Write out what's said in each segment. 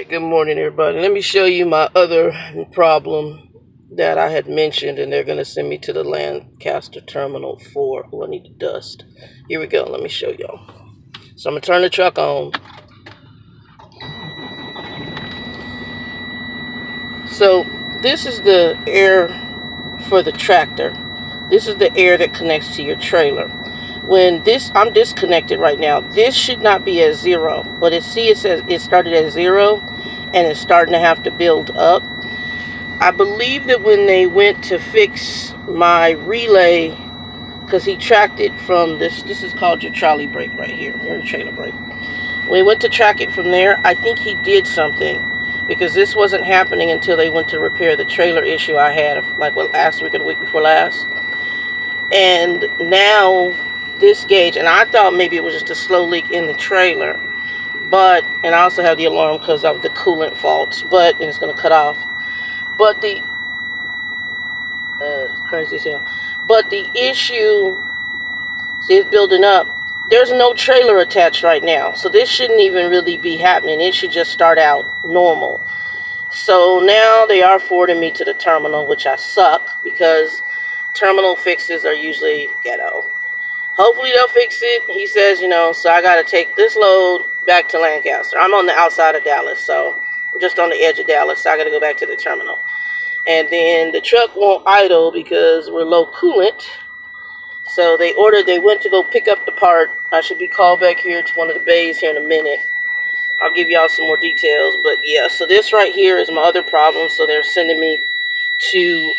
Good morning, everybody. Let me show you my other problem that I had mentioned, and they're going to send me to the Lancaster Terminal 4. Oh, I need to dust. Here we go. Let me show y'all. So I'm going to turn the truck on. So this is the air for the tractor. This is the air that connects to your trailer. When I'm disconnected right now. This should not be at 0, but it says it started at 0, and it's starting to have to build up. I believe that when they went to fix my relay, because he tracked it from this is called your trolley brake right here, your trailer brake. When he went to track it from there, I think he did something, because this wasn't happening until they went to repair the trailer issue I had, like last week or the week before last. And now this gauge, and I thought maybe it was just a slow leak in the trailer, and I also have the alarm because of the coolant faults, and it's going to cut off. But the crazy as hell. But the issue, see, it's building up. There's no trailer attached right now, so this shouldn't even really be happening. It should just start out normal. So now they are forwarding me to the terminal, which I suck, because terminal fixes are usually ghetto. Hopefully they'll fix it. He says, so I got to take this load back to Lancaster. I'm on the outside of Dallas, so I'm just on the edge of Dallas, so I got to go back to the terminal. And then the truck won't idle because we're low coolant. So they went to go pick up the part. I should be called back here to one of the bays here in a minute. I'll give y'all some more details. But yeah, so this right here is my other problem. So they're sending me to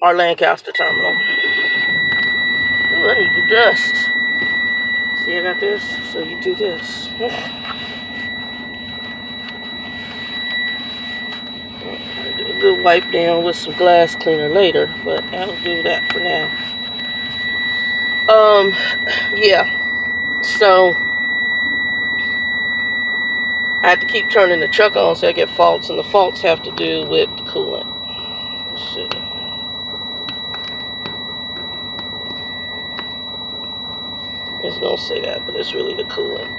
our Lancaster terminal. Ooh, I need to dust. See, I got this. So you do this. I'll do a good wipe down with some glass cleaner later, but I'll do that for now. Yeah. So I have to keep turning the truck on so I get faults, and the faults have to do with the coolant. Let's see. It's gonna say that, but it's really the coolant.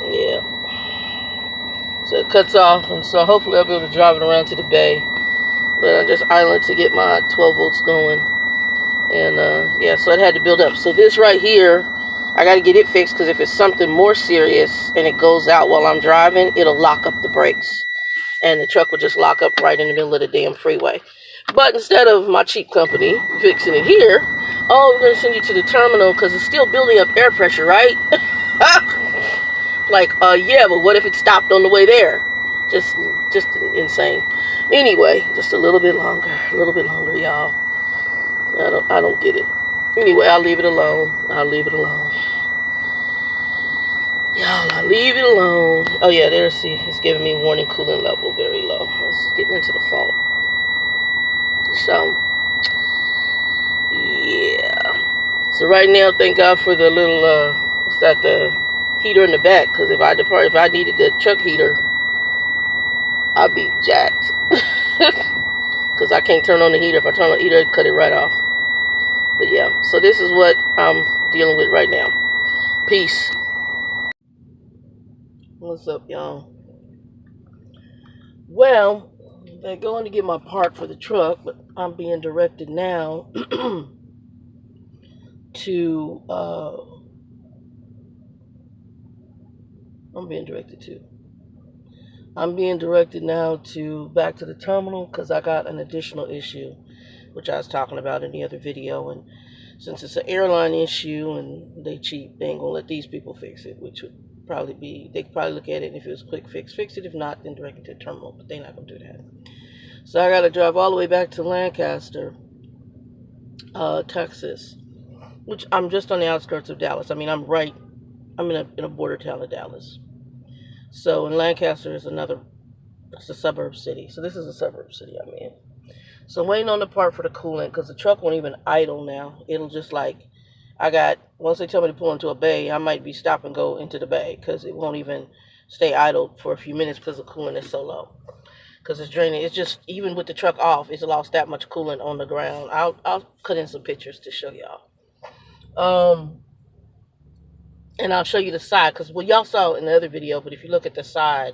Yeah. So it cuts off, and so hopefully I'll be able to drive it around to the bay. But I just idled to get my 12 volts going. And yeah, so it had to build up. So this right here, I got to get it fixed, because if it's something more serious and it goes out while I'm driving, it'll lock up the brakes. And the truck will just lock up right in the middle of the damn freeway. But instead of my cheap company fixing it here, we're going to send you to the terminal because it's still building up air pressure, right? Like, yeah, but what if it stopped on the way there? Just insane. Anyway, just a little bit longer, y'all. I don't get it. Anyway, I'll leave it alone. Y'all, I'll leave it alone. Oh yeah, it's giving me warning coolant level very low. It's getting into the fault. So, yeah. So right now, thank God for the little, the heater in the back, because if I needed the truck heater, I'd be jacked. Because I can't turn on the heater. If I turn on the heater, it'd cut it right off. But yeah, so this is what I'm dealing with right now. Peace. What's up, y'all? Well, they're going to get my part for the truck, but I'm being directed now to I'm being directed now to back to the terminal, because I got an additional issue, which I was talking about in the other video. And since it's an airline issue and they cheap, they ain't gonna let these people fix it, which would probably be, they could probably look at it, and if it was quick fix it. If not, then direct it to the terminal, but they're not gonna do that. So I gotta drive all the way back to Lancaster, Texas, which I'm just on the outskirts of Dallas. I mean, I'm in a border town of Dallas. So, in Lancaster is it's a suburb city. So this is a suburb city I'm in. So I'm waiting on the part for the coolant, because the truck won't even idle now. It'll just once they tell me to pull into a bay, I might be stop and go into the bay, because it won't even stay idle for a few minutes because the coolant is so low. because it's draining. It's just, even with the truck off, it's lost that much coolant on the ground. I'll cut in some pictures to show y'all. And I'll show you the side, because well, y'all saw it in the other video, but if you look at the side,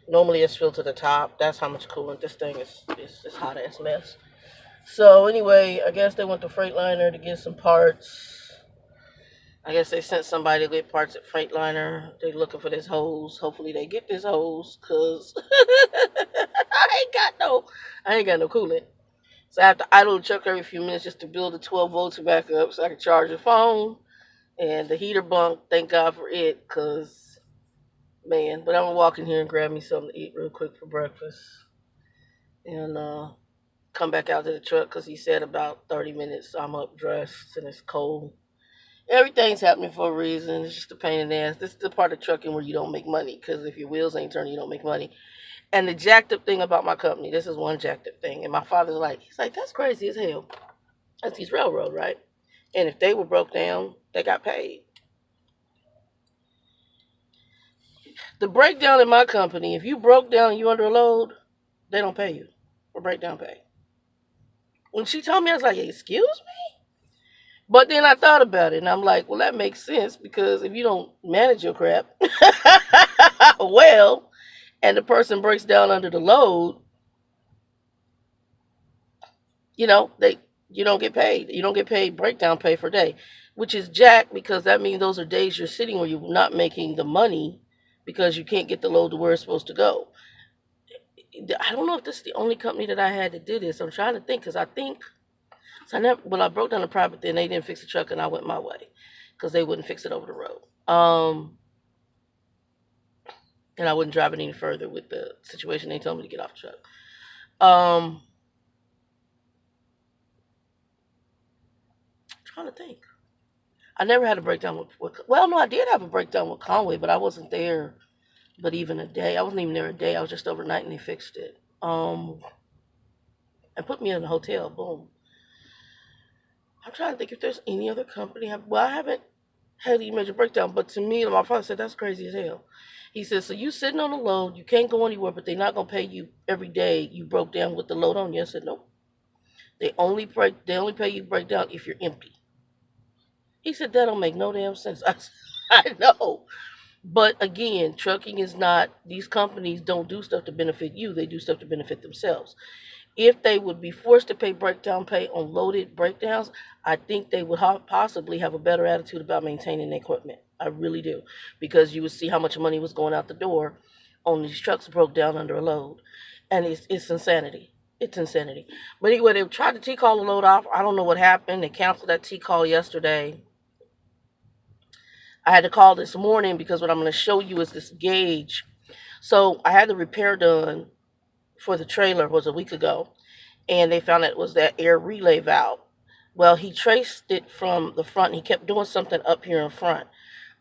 normally it's filled to the top. That's how much coolant this thing is. It's hot ass mess. So anyway, I guess they went to Freightliner to get some parts. I guess they sent somebody to get parts at Freightliner. They're looking for this hose. Hopefully they get this hose, because I ain't got no coolant. So I have to idle the truck every few minutes just to build the 12 volts back up so I can charge the phone. And the heater bunk, thank God for it, because, man, but I'm going to walk in here and grab me something to eat real quick for breakfast. And come back out to the truck, because he said about 30 minutes I'm up dressed and it's cold. Everything's happening for a reason. It's just a pain in the ass. This is the part of trucking where you don't make money, because if your wheels ain't turning, you don't make money. And the jacked up thing about my company, this is one jacked up thing. And my father's like, he's like, that's crazy as hell. That's his railroad, right? And if they were broke down, they got paid. The breakdown in my company, if you broke down and you under a load, they don't pay you for breakdown pay. When she told me, I was like, excuse me? But then I thought about it, and I'm like, well, that makes sense, because if you don't manage your crap well, and the person breaks down under the load, you don't get paid. You don't get paid breakdown pay for day, which is jack, because that means those are days you're sitting where you're not making the money because you can't get the load to where it's supposed to go. I don't know if this is the only company that I had that did this. I'm trying to think, because I think, when I broke down the private, then they didn't fix the truck and I went my way, because they wouldn't fix it over the road. And I wouldn't drive it any further with the situation. They told me to get off the truck. I'm trying to think. I never had a breakdown with well, no, I did have a breakdown with Conway, but I wasn't there but even a day. I wasn't even there a day. I was just overnight and they fixed it. And put me in a hotel. Boom. I'm trying to think if there's any other company. Well, I haven't had any major breakdown, but to me, my father said, that's crazy as hell. He said, so you sitting on a load, you can't go anywhere, but they're not going to pay you every day you broke down with the load on you. I said, nope. They only pay you breakdown if you're empty. He said, that don't make no damn sense. I know. But again, trucking is not, these companies don't do stuff to benefit you. They do stuff to benefit themselves. If they would be forced to pay breakdown pay on loaded breakdowns, I think they would possibly have a better attitude about maintaining the equipment. I really do. Because you would see how much money was going out the door on these trucks broke down under a load. And it's insanity. It's insanity. But anyway, they tried to T-call the load off. I don't know what happened. They canceled that T-call yesterday. I had to call this morning because what I'm going to show you is this gauge. So I had the repair done for the trailer, was a week ago, and they found it was that air relay valve. Well, he traced it from the front, and he kept doing something up here in front.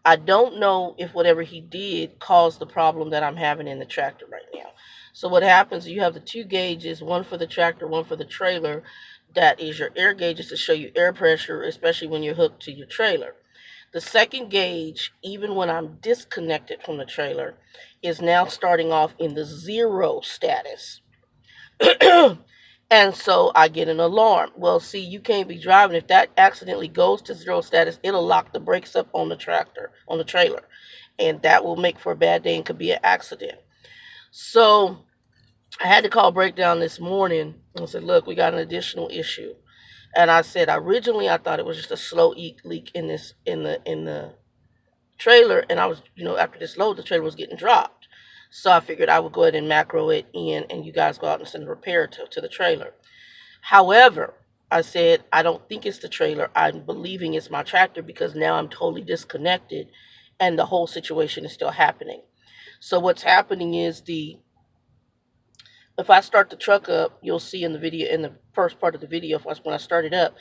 I don't know if whatever he did caused the problem that I'm having in the tractor right now. So what happens, you have the two gauges, one for the tractor, one for the trailer. That is your air gauges to show you air pressure, especially when you're hooked to your trailer. The second gauge, even when I'm disconnected from the trailer, is now starting off in the 0 status. And so I get an alarm. Well, see, you can't be driving. If that accidentally goes to 0 status, it'll lock the brakes up on the trailer. And that will make for a bad day and could be an accident. So I had to call breakdown this morning and said, look, we got an additional issue. And I said, originally I thought it was just a slow leak in the trailer. And I was, after this load, the trailer was getting dropped. So I figured I would go ahead and macro it in and you guys go out and send a repair to the trailer. However, I said, I don't think it's the trailer. I'm believing it's my tractor because now I'm totally disconnected and the whole situation is still happening. So what's happening is if I start the truck up, you'll see in the video, in the first part of the video, when I start it up,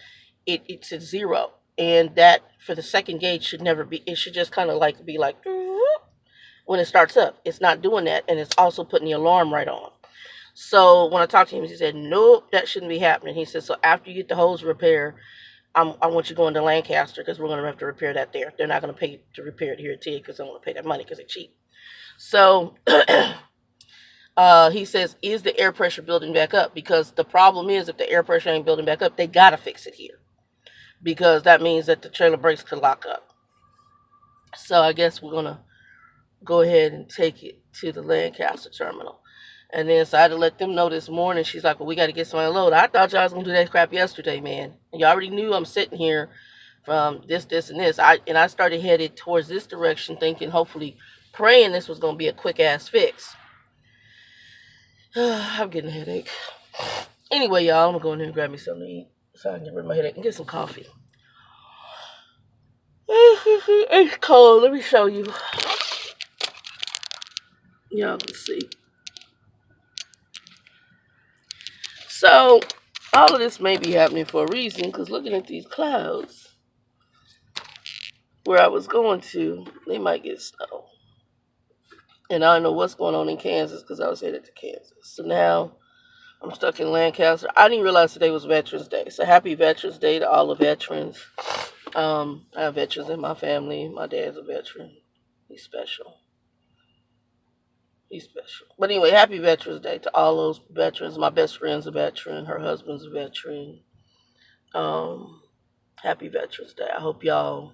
it's at 0. And that, for the second gauge, should never be, it should just kind of be like, when it starts up. It's not doing that, and it's also putting the alarm right on. So when I talked to him, he said, nope, that shouldn't be happening. He said, so after you get the hose repair, I want you going to Lancaster because we're going to have to repair that there. They're not going to pay to repair it here at TIG because they don't want to pay that money because they're cheap. So He says, is the air pressure building back up? Because the problem is, if the air pressure ain't building back up, they gotta fix it here, because that means that the trailer brakes could lock up. So I guess we're gonna go ahead and take it to the Lancaster terminal. And then so I had to let them know this morning. She's like, well, we got to get somebody load. I thought y'all was going to do that crap yesterday, man. And you already knew I'm sitting here from this, and this. I started headed towards this direction thinking, hopefully, praying this was going to be a quick-ass fix. I'm getting a headache. Anyway, y'all, I'm going to go in here and grab me something to eat so I can get rid of my headache and get some coffee. It's cold. Let me show you. Y'all can see. So, all of this may be happening for a reason, because looking at these clouds, where I was going to, they might get snow. And I don't know what's going on in Kansas, because I was headed to Kansas. So now, I'm stuck in Lancaster. I didn't realize today was Veterans Day. So happy Veterans Day to all the veterans. I have veterans in my family. My dad's a veteran. He's special. He's special. But anyway, happy Veterans Day to all those veterans. My best friend's a veteran. Her husband's a veteran. Happy Veterans Day. I hope y'all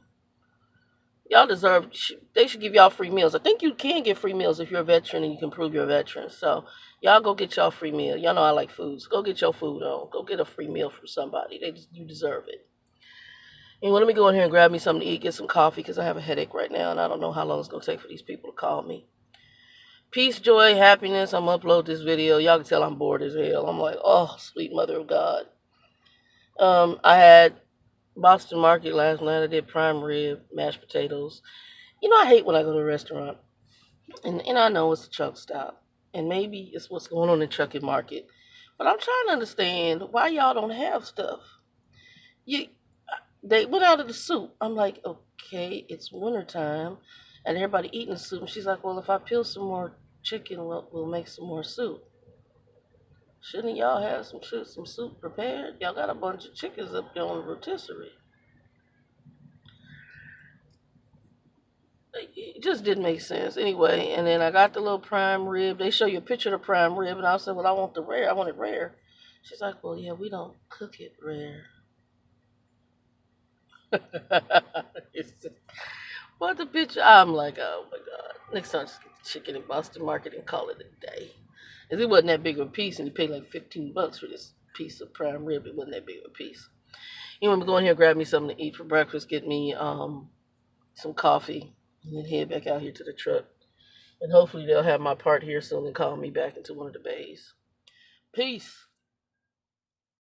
deserve, they should give y'all free meals. I think you can get free meals if you're a veteran and you can prove you're a veteran. So y'all go get y'all free meal. Y'all know I like food. So go get your food on. Go get a free meal from somebody. You deserve it. Anyway, let me go in here and grab me something to eat, get some coffee, because I have a headache right now and I don't know how long it's going to take for these people to call me. Peace, joy, happiness. I'm going to upload this video. Y'all can tell I'm bored as hell. I'm like, oh, sweet mother of God. I had Boston Market last night. I did prime rib, mashed potatoes. You know, I hate when I go to a restaurant. And I know it's a truck stop. And maybe it's what's going on in the trucking market. But I'm trying to understand why y'all don't have stuff. They went out of the soup. I'm like, okay, it's wintertime. And everybody eating soup. And she's like, well, if I peel some more chicken, we'll make some more soup. Shouldn't y'all have some soup prepared? Y'all got a bunch of chickens up there on the rotisserie. It just didn't make sense. Anyway, and then I got the little prime rib. They show you a picture of the prime rib, and I said, well, I want it rare. She's like, well, yeah, we don't cook it rare. But the picture, I'm like, oh my God. Next time, just get the chicken in Boston Market and call it a day. If it wasn't that big of a piece, and you paid like $15 for this piece of prime rib, it wasn't that big of a piece. You want me to go in here and grab me something to eat for breakfast, get me some coffee, and then head back out here to the truck. And hopefully they'll have my part here soon and call me back into one of the bays. Peace.